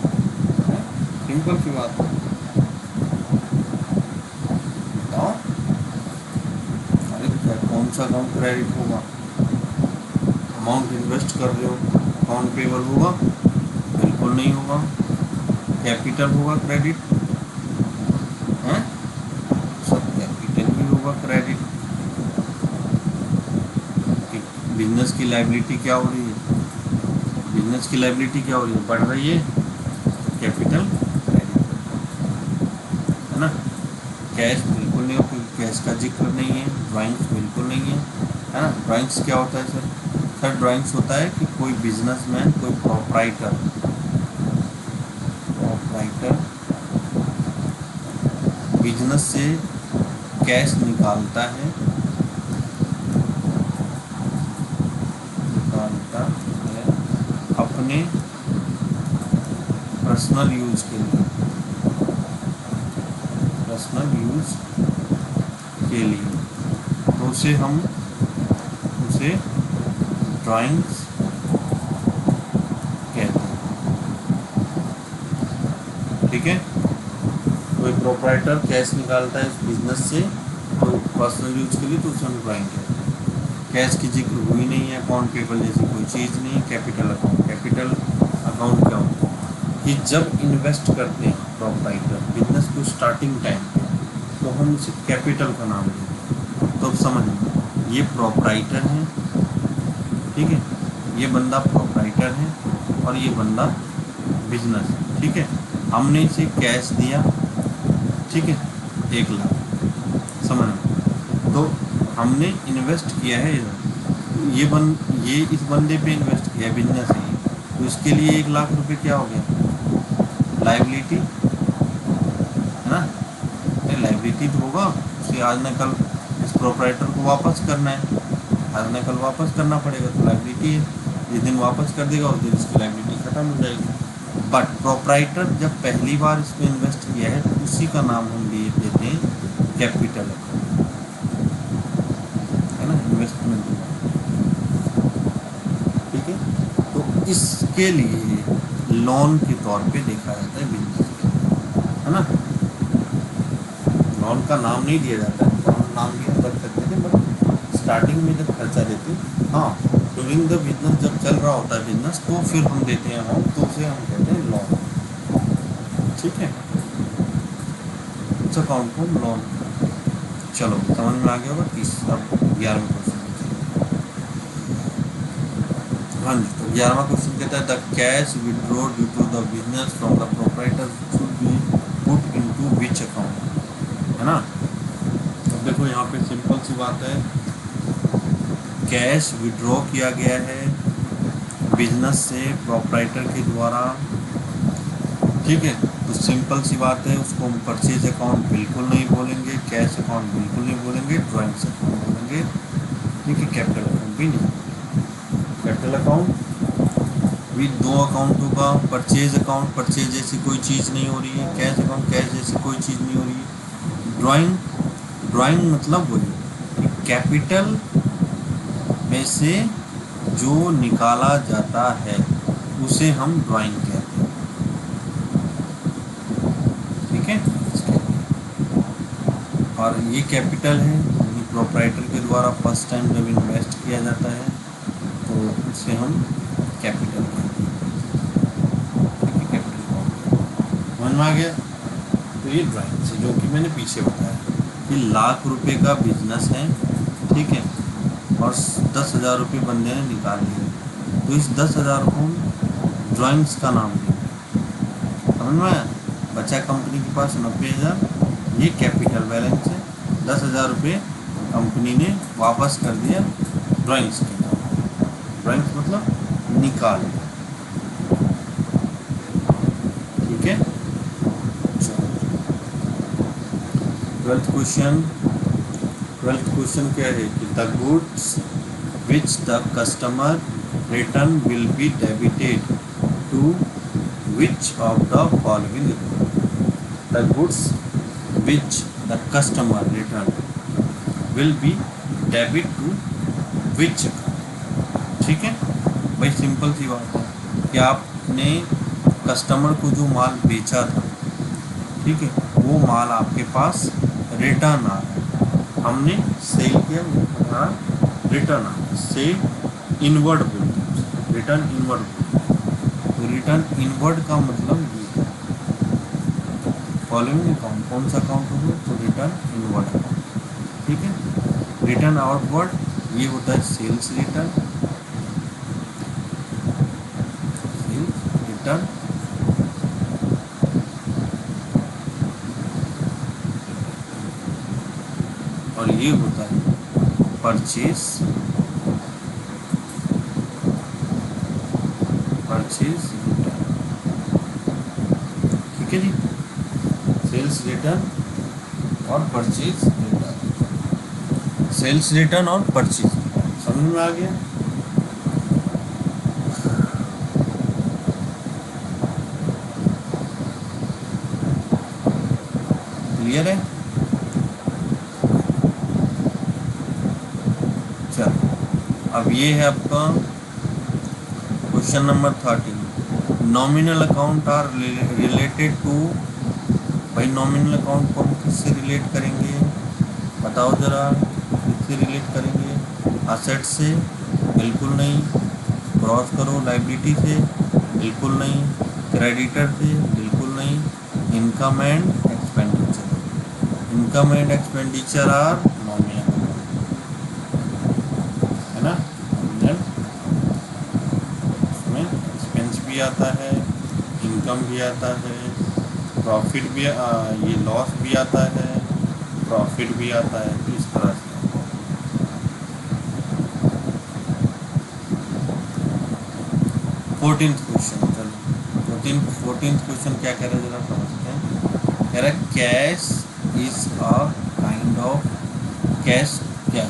सिंपल सी बात है, बताओ कौन सा अकाउंट क्रेडिट होगा? अमाउंट इन्वेस्ट कर रहे हो, अकाउंट पेबल होगा? बिल्कुल नहीं होगा। कैपिटल होगा क्रेडिट है? सब कैपिटल भी होगा क्रेडिट। बिजनेस की लायबिलिटी क्या हो रही है? बिजनेस की लायबिलिटी क्या हो रही है? बढ़ रही है, कैपिटल क्रेडिट है ना। कैश बिल्कुल नहीं हो, क्योंकि कैश का जिक्र नहीं है। ड्राइंग्स बिल्कुल नहीं है ना। ड्राइंग्स क्या होता है सर? सर ड्राइंग्स होता है कि कोई बिजनेसमैन, कोई प्रोप्राइटर बिजनेस से कैश निकालता है पर्सनल यूज के लिए, पर्सनल यूज के लिए, तो उसे ड्राइंग्स कहते हैं। ठीक है, कोई प्रोप्राइटर कैश निकालता है इस बिजनेस से तो पर्सनल यूज के लिए, तो उसे हम ड्राइंग कहते हैं। कैश की जिक्र हुई नहीं है, अकाउंट पेबल जैसी कोई चीज़ नहीं। कैपिटल अकाउंट, कैपिटल अकाउंट क्या होता है कि जब इन्वेस्ट करते हैं प्रोप्राइटर बिजनेस को स्टार्टिंग टाइम पे, तो हम उसे कैपिटल का नाम देते हैं। तो अब समझ लो, ये प्रोप्राइटर है, ठीक है, ये बंदा प्रोप्राइटर है और ये बंदा बिजनेस है। ठीक है, हमने इसे कैश दिया, ठीक है, 1 लाख, समझ लो, तो हमने इन्वेस्ट किया है इधर, ये इस बंदे पे इन्वेस्ट किया है, बिजनेस है ये, तो इसके लिए 1 लाख रुपए क्या हो गया, लाइबिलिटी है ना। लाइबिलिटी तो होगा, उसे आज न कल इस प्रोप्राइटर को वापस करना है, आज न कल वापस करना पड़ेगा, तो लाइबिलिटी है। जिस दिन वापस कर देगा उस दिन इसकी लाइबिलिटी खत्म हो जाएगी। बट प्रोप्राइटर जब पहली बार इसमें इन्वेस्ट किया है तो उसी का नाम हम लिए देते हैं कैपिटल अकाउंट, है ना, इन्वेस्टमेंट। ठीक है, तो इसके लिए लोन के तौर पे देखा जाता है बिजनेस, है ना। लोन का नाम नहीं दिया जाता है, लोन नाम भी हम रख सकते थे, बट स्टार्टिंग में जब खर्चा देते, हाँ, ड्यूरिंग द बिजनेस जब चल रहा होता है बिजनेस, तो फिर हम देते हैं लोन, तो उसे हम कहते हैं लोन। ठीक है, उस अकाउंट को लोन। चलो समझ में आ गया होगा। 11वां क्वेश्चन। हाँ जी, तो 11वां क्वेश्चन कहता है the cash withdraw due to the business from the proprietor should be put into which account, है ना। अब देखो यहाँ पे सिंपल सी बात है, कैश विड्रॉ किया गया है बिजनेस से प्रोप्राइटर के द्वारा, ठीक है, तो सिंपल सी बात है, उसको हम परचेज अकाउंट बिल्कुल नहीं बोलेंगे, कैश अकाउंट बिल्कुल नहीं बोलेंगे, ड्राइंग्स अकाउंट बोलेंगे, ठीक है, कैपिटल अकाउंट भी नहीं। कैपिटल अकाउंट भी 2 अकाउंट होगा, परचेज अकाउंट, परचेज जैसी कोई चीज़ नहीं हो रही है, कैश अकाउंट, कैश जैसी कोई चीज़ नहीं हो रही है। ड्राइंग मतलब वही कैपिटल में से जो निकाला जाता है उसे हम ड्राइंग कहते हैं। ठीक है, और ये कैपिटल है, प्रोप्राइटर के द्वारा फर्स्ट टाइम जब इन्वेस्ट किया जाता है तो उसे हम कैपिटल कहते हैं। ठीक है, कैपिटल समझ में आ गया। तो ये ड्राइंग से, जो कि मैंने पीछे बताया कि लाख रुपए का बिजनेस है, ठीक है, और 10,000 रुपये बंदे ने निकाल लिए, तो इस 10,000 को ड्राइंग्स का नाम देंगे। समझ में आया। बचा कंपनी के पास 90,000, ये कैपिटल बैलेंस है, 10,000 रुपये कंपनी ने वापस कर दिया ड्राइंग्स के नाम। ड्राइंग्स मतलब निकाल। ठीक है, चलो 12th क्वेश्चन क्या है कि the goods which the customer return will be debited to which of the following. The goods which the customer return will be debit to which. ठीक है भाई, सिंपल सी बात है कि आपने कस्टमर को जो माल बेचा था, ठीक है, वो माल आपके पास रिटर्न आ रहा है, हमने सेल किया, हमारा रिटर्न आ रहा है, सेल इनवर्ड बोलते हैं, रिटर्न इनवर्ड बोलते हैं। तो रिटर्न इनवर्ड का मतलब ये फॉलोइंग अकाउंट, कौन सा अकाउंट होगा, तो रिटर्न इनवर्ड अकाउंट। ठीक है, रिटर्न आउटवर्ड ये होता है सेल्स रिटर्न, रिटर्न और ये होता है परचेज रिटर्न। ठीक है जी, सेल्स रिटर्न और परचेज रिटर्न, सेल्स रिटर्न और परचेज रिटर्न, समझ में आ गया। क्लियर है? चलो अब ये है आपका question number 13। Nominal account are related to. भाई नॉमिनल अकाउंट को हम किससे रिलेट करेंगे बताओ जरा, किससे रिलेट करेंगे? असेट से? बिल्कुल नहीं। क्रॉस करो। लाइबिलिटी से? बिल्कुल नहीं। क्रेडिटर से? बिल्कुल नहीं। Income and expenditure. Income and expenditure are nominal, है ना? नॉमिनल में एक्सपेंस भी आता है, इनकम भी आता है, प्रॉफिट भी ये लॉस भी आता है, प्रॉफिट भी आता है। तो इस तरह से 14th क्वेश्चन। चलो 14th क्वेश्चन क्या कह रहे हैं जरा समझते हैं। कह रहा है cash is a kind of. Cash क्या है?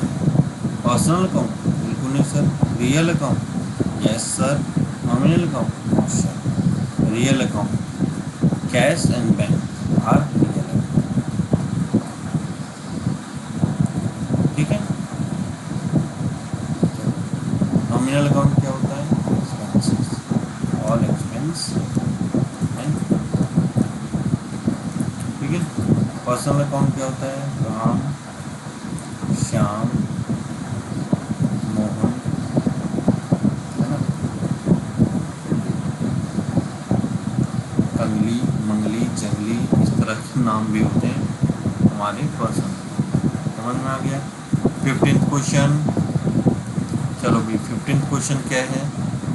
Personal account? बिल्कुल नहीं सर। Real account? Yes sir. Nominal account? No sir. Real account. Cash and bank are real account. ठीक है। नॉमिनल अकाउंट क्या होता है? Expenses, all expense and. ठीक है। पर्सनल अकाउंट क्या होता है? राम, श्याम, मोहन, है ना, कंगली, मंगली, जंगली, इस तरह के नाम भी होते हैं हमारे पर्सन। समझ में आ गया? 15th question. चलो भाई 15th क्वेश्चन क्या है?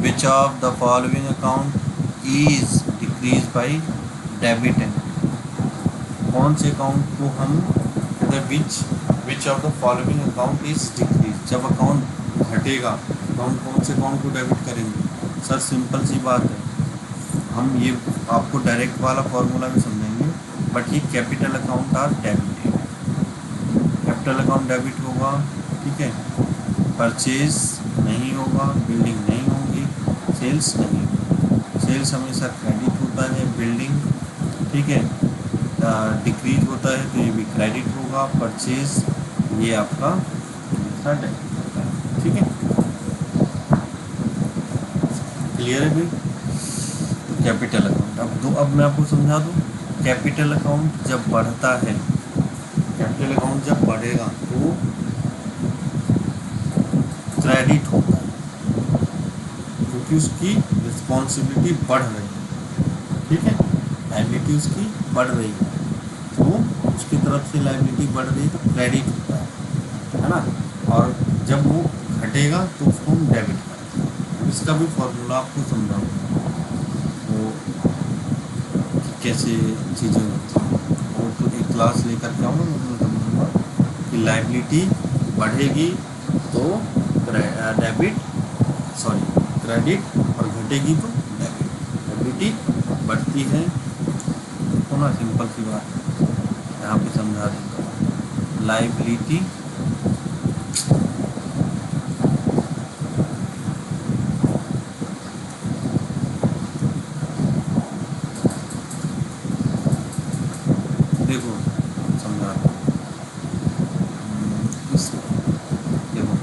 विच of the following account is decrease by debit and. कौन से अकाउंट को हम विच of the following account is decrease, जब अकाउंट घटेगा तो हम कौन से अकाउंट को डेबिट करेंगे? सर सिंपल सी बात है, हम ये आपको डायरेक्ट वाला फॉर्मूला भी समझेंगे, बट ये capital account are debit. Capital account debit होगा, ठीक है। परचेज नहीं होगा, बिल्डिंग नहीं होगी, सेल्स नहीं होगी। सेल्स हमेशा क्रेडिट होता है, बिल्डिंग, ठीक है, डिक्रीज होता है तो ये भी क्रेडिट होगा। परचेज ये आपका हमेशा डेबिट होता है। ठीक है, क्लियर है भाई? तो कैपिटल अकाउंट अब मैं आपको समझा दूँ। कैपिटल अकाउंट जब बढ़ता है, कैपिटल अकाउंट जब बढ़ेगा तो क्रेडिट होता है, क्योंकि उसकी रिस्पॉन्सिबिलिटी बढ़ रही है। ठीक है, लाइबिलिटी उसकी बढ़ रही है तो उसकी तरफ से लाइबिलिटी बढ़ रही है तो क्रेडिट होता है ना। और जब वो घटेगा तो उसको हम डेबिट करते हैं। इसका भी फॉर्मूला आपको समझाऊंगा तो कैसे चीज़ें होती हैं, वो तो एक क्लास लेकर के आऊँगा, मैं समझूंगा कि लाइबिलिटी बढ़ेगी तो डेबिट, सॉरी क्रेडिट, और घटेगी तो डेबिट। लाइबिलिटी बढ़ती है तो ना, सिंपल सी बात है, यहाँ पे समझा दूँगा। लाइबिलिटी देखो समझा इस देखो,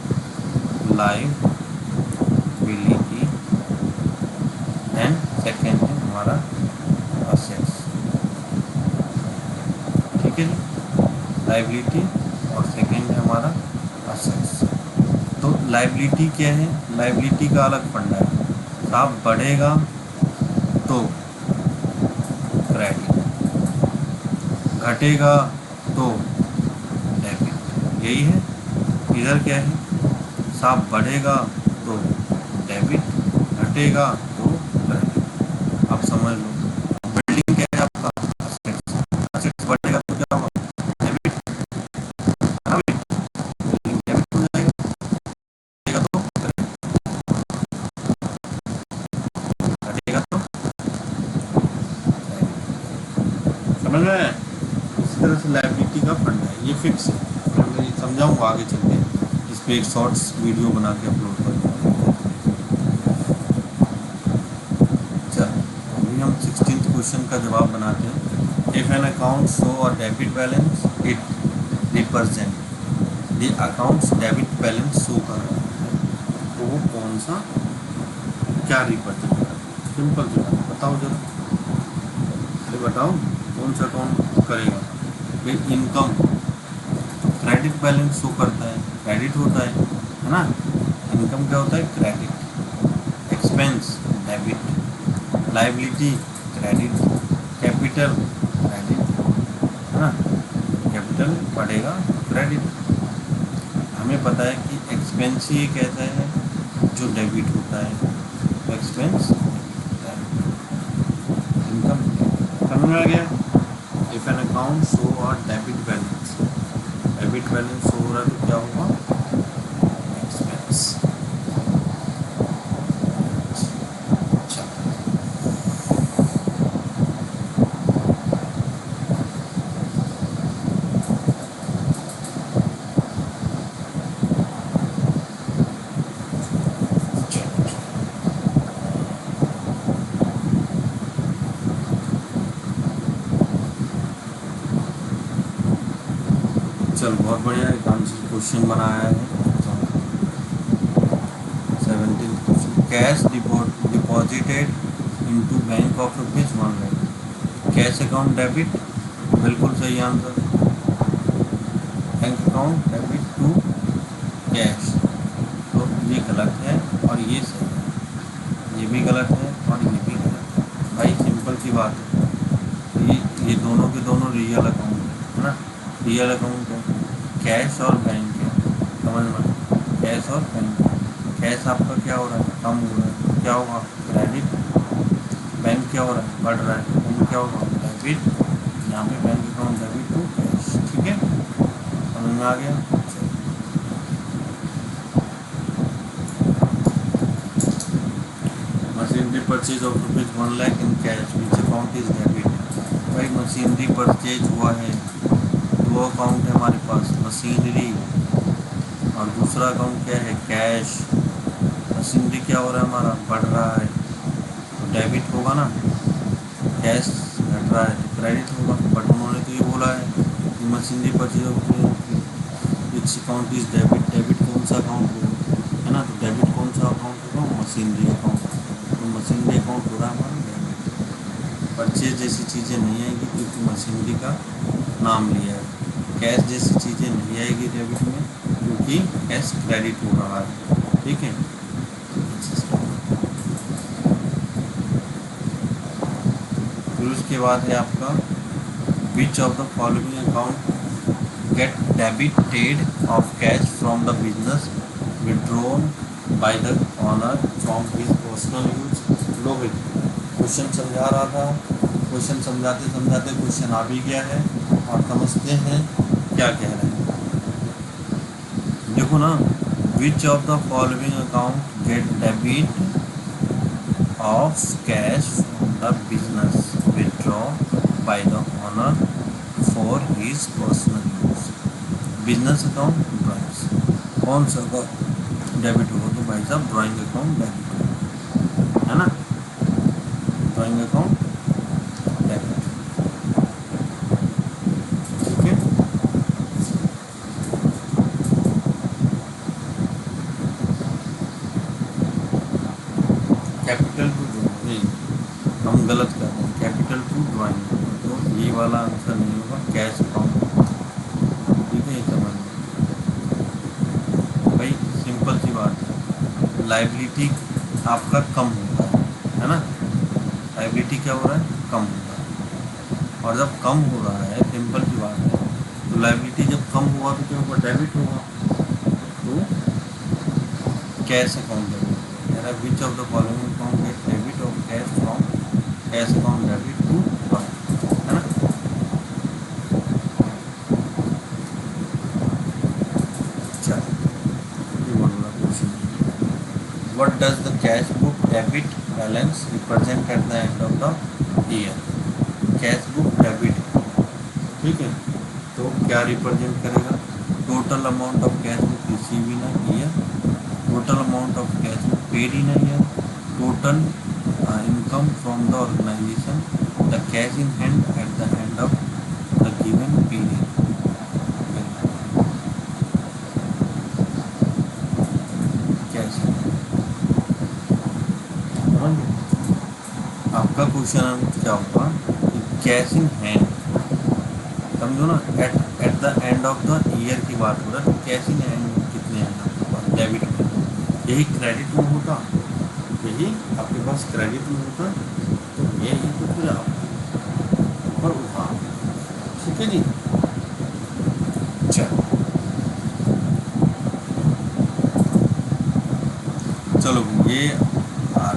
लाइबिलिटी एंड सेकेंड है हमारा असेट्स। ठीक है, लाइबिलिटी और सेकेंड है हमारा असेट्स। तो लाइबिलिटी क्या है? लाइबिलिटी का अलग फंडा है साहब, बढ़ेगा तो क्रेडिट, घटेगा तो डेबिट। यही है। इधर क्या है साहब? बढ़ेगा तो डेबिट, घटेगा तो क्रेडिट। आप समझ लो, बिल्डिंग क्या है आपका? असेट्स। असेट्स बढ़ेगा तो क्या होगा? डेबिट, है ना भाई? बिल्डिंग डेबिट हो जाएगा, घटेगा तो क्रेडिट, घटेगा तो क्रेडिट। समझ में आया? इसी तरह से लाइबिलिटी का फंड है, ये फिक्स है। मैं ये समझाऊंगा आगे चल के, इस पर एक शॉर्ट्स वीडियो बना के अपलोड कर दूँगा। चलो अभी हम 16th क्वेश्चन का जवाब बनाते हैं। If an account show a debit balance, it represent the account's debit balance show कर रहा है, तो वो कौन सा क्या रिप्रेजेंट कर रहा है? सिंपल सी बात, बताओ जरा, अरे बताओ कौन सा अकाउंट करेगा भाई? इनकम क्रेडिट बैलेंस शो करता है, क्रेडिट होता है ना? इनकम क्या होता है? Credit. Expense debit, liability credit, capital credit, है ना? कैपिटल बढ़ेगा क्रेडिट। हमें पता है कि एक्सपेंस ही एक ऐसा है जो डेबिट होता है, तो एक्सपेंस इनकम। समझ में आ गया? इफ एन अकाउंट शो और debit balance, debit balance show हो रहा है तो क्या होगा? एक्सपेंस। चल बहुत बढ़िया, एक आंसर क्वेश्चन बनाया है। 17 question, cash deposited into bank of ₹1 lakh, cash account debit, बिल्कुल सही answer. Bank account debit to cash, तो ये गलत है और ये सही है, ये भी गलत है और ये भी गलत है। भाई सिंपल सी बात है, ये दोनों के दोनों रियल अकाउंट है ना? रियल अकाउंट है, कैश और बैंक है, समझ में? कैश और बैंक, कैश आपका क्या हो रहा है? कम हो रहा है, तो क्या होगा? क्रेडिट। बैंक क्या हो रहा है? बढ़ रहा है, बैंक क्या होगा? डेबिट। यहाँ पे bank account debit to cash, ठीक है? समझ में आ गया? Machinery purchase of ₹1 lakh in cash, which account is debit? भाई मशीनरी परचेज हुआ है, दो अकाउंट है हमारे पास, मशीनरी और दूसरा अकाउंट क्या है? कैश। मशीनरी क्या हो रहा है हमारा? बढ़ रहा है, तो डेबिट होगा ना। कैश घट रहा है तो क्रेडिट होगा। बट उन्होंने तो ये बोला है कि machinery purchase which account is debit, debit कौन सा अकाउंट होगा, है ना? तो डेबिट कौन सा अकाउंट होगा? Machinery account. तो मशीनरी अकाउंट हो रहा है हमारा डेबिट। परचेज जैसी चीज़ें नहीं आएगी क्योंकि मशीनरी का नाम लिया है। कैश जैसी चीज़ें नहीं आएगी डेबिट में क्योंकि कैश क्रेडिट हो रहा है, ठीक है? फिर उसके बाद है आपका which of the following account get debited of cash from the business withdrawn by the owner from his personal use. लो भाई, क्वेश्चन समझा रहा था, क्वेश्चन समझाते समझाते क्वेश्चन आ भी गया है और समझते हैं क्या कह रहे हैं। देखो ना, which of the following account get debit of cash from the business withdraw by the owner for his personal use. Business account, drawings, कौन सा डेबिट होगा? तो भाई साहब ड्राइंग अकाउंट डेबिट होगा, है ना? ड्राइंग अकाउंट डेबिट, ठीक है? कैपिटल टू ड्राइंग, हम गलत कर रहे हैं, कैपिटल टू ड्राइंग, तो ये वाला आंसर नहीं होगा, कैश अकाउंट, ठीक है? समझ भाई, सिंपल सी बात है, लाइबिलिटी आपका कम होता है ना? लाइबिलिटी क्या हो रहा है? कम हो रहा है, और जब कम हो रहा है, सिंपल सी बात है, तो लाइबिलिटी जब कम हुआ तो क्या होगा? डेबिट होगा, तो cash account debit. Which of the following account get debit of cash from cash account debit to drawing, है ना? चलो, ये बहुत बड़ा क्वेश्चन है। What does the cash book debit balance represent at the end of the year? Cash book debit, ठीक है, तो क्या रिप्रेजेंट करेगा? Total amount of cash book receive in a year, total amount of cash paid in a year, total income from the organization, the cash in hand at the end of question क्या होगा कि cash in hand, समझो ना, eight the end of the year की बात हो रहा है, तो कैश इन हैंड कितने हैं आपके पास डेबिट में, यही क्रेडिट में होता, यही आपके पास क्रेडिट में होता, तो यही तो फिर आप पर उधार। ठीक है जी। चलो ये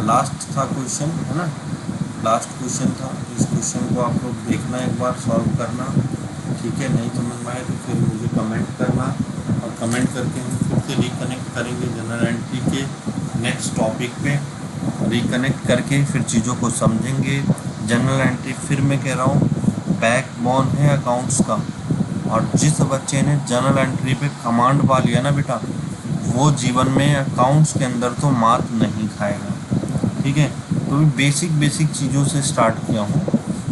लास्ट था क्वेश्चन, है ना, लास्ट क्वेश्चन था। इस क्वेश्चन को आप लोग देखना, एक बार सॉल्व करना, ठीक है। नहीं समझ में आए तो फिर मुझे कमेंट करना, और कमेंट करके हम फिर से रिकनेक्ट करेंगे जनरल एंट्री के नेक्स्ट टॉपिक पे, रिकनेक्ट करके फिर चीज़ों को समझेंगे। जनरल एंट्री फिर मैं कह रहा हूँ बैकबोन है अकाउंट्स का, और जिस बच्चे ने जनरल एंट्री पे कमांड पा लिया ना बेटा, वो जीवन में अकाउंट्स के अंदर तो मात नहीं खाएगा। ठीक है, तो बेसिक बेसिक चीज़ों से स्टार्ट किया हूँ,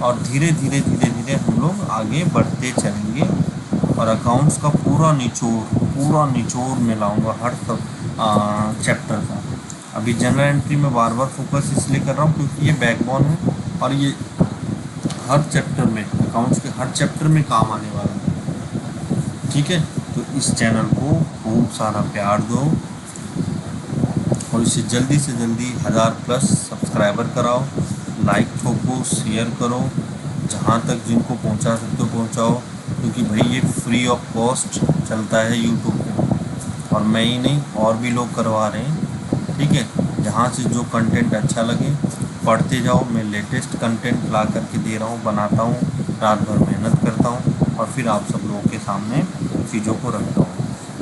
और धीरे धीरे हम लोग आगे बढ़ते चलेंगे, और अकाउंट्स का पूरा निचोड़ में लाऊंगा हर चैप्टर का। अभी जनरल एंट्री में बार बार फोकस इसलिए कर रहा हूँ क्योंकि ये बैकबोन है, और ये हर चैप्टर में, अकाउंट्स के हर चैप्टर में काम आने वाला है। ठीक है, तो इस चैनल को खूब सारा प्यार दो, और इसे जल्दी से जल्दी 1000+ सब्सक्राइबर कराओ, लाइक ठोको, शेयर करो, जहाँ तक जिनको पहुँचा सकते हो पहुँचाओ, क्योंकि भाई ये फ्री ऑफ कॉस्ट चलता है यूट्यूब पे, और मैं ही नहीं और भी लोग करवा रहे हैं। ठीक है, जहाँ से जो कंटेंट अच्छा लगे पढ़ते जाओ। मैं लेटेस्ट कंटेंट ला करके दे रहा हूँ, बनाता हूँ, रात भर मेहनत करता हूँ, और फिर आप सब लोगों के सामने चीज़ों को रखता हूँ।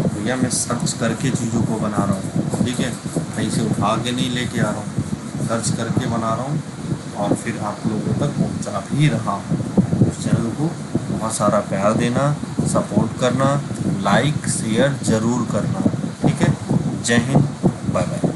भैया मैं सर्च करके चीज़ों को बना रहा हूँ, ठीक है, कहीं से उठा के नहीं लेके आ रहा हूँ, सर्च करके बना रहा हूँ, और फिर आप लोगों तक पहुँचा भी रहा हूँ। उस चैनल को बहुत सारा प्यार देना, सपोर्ट करना, लाइक शेयर ज़रूर करना। ठीक है, जय हिंद, बाय बाय।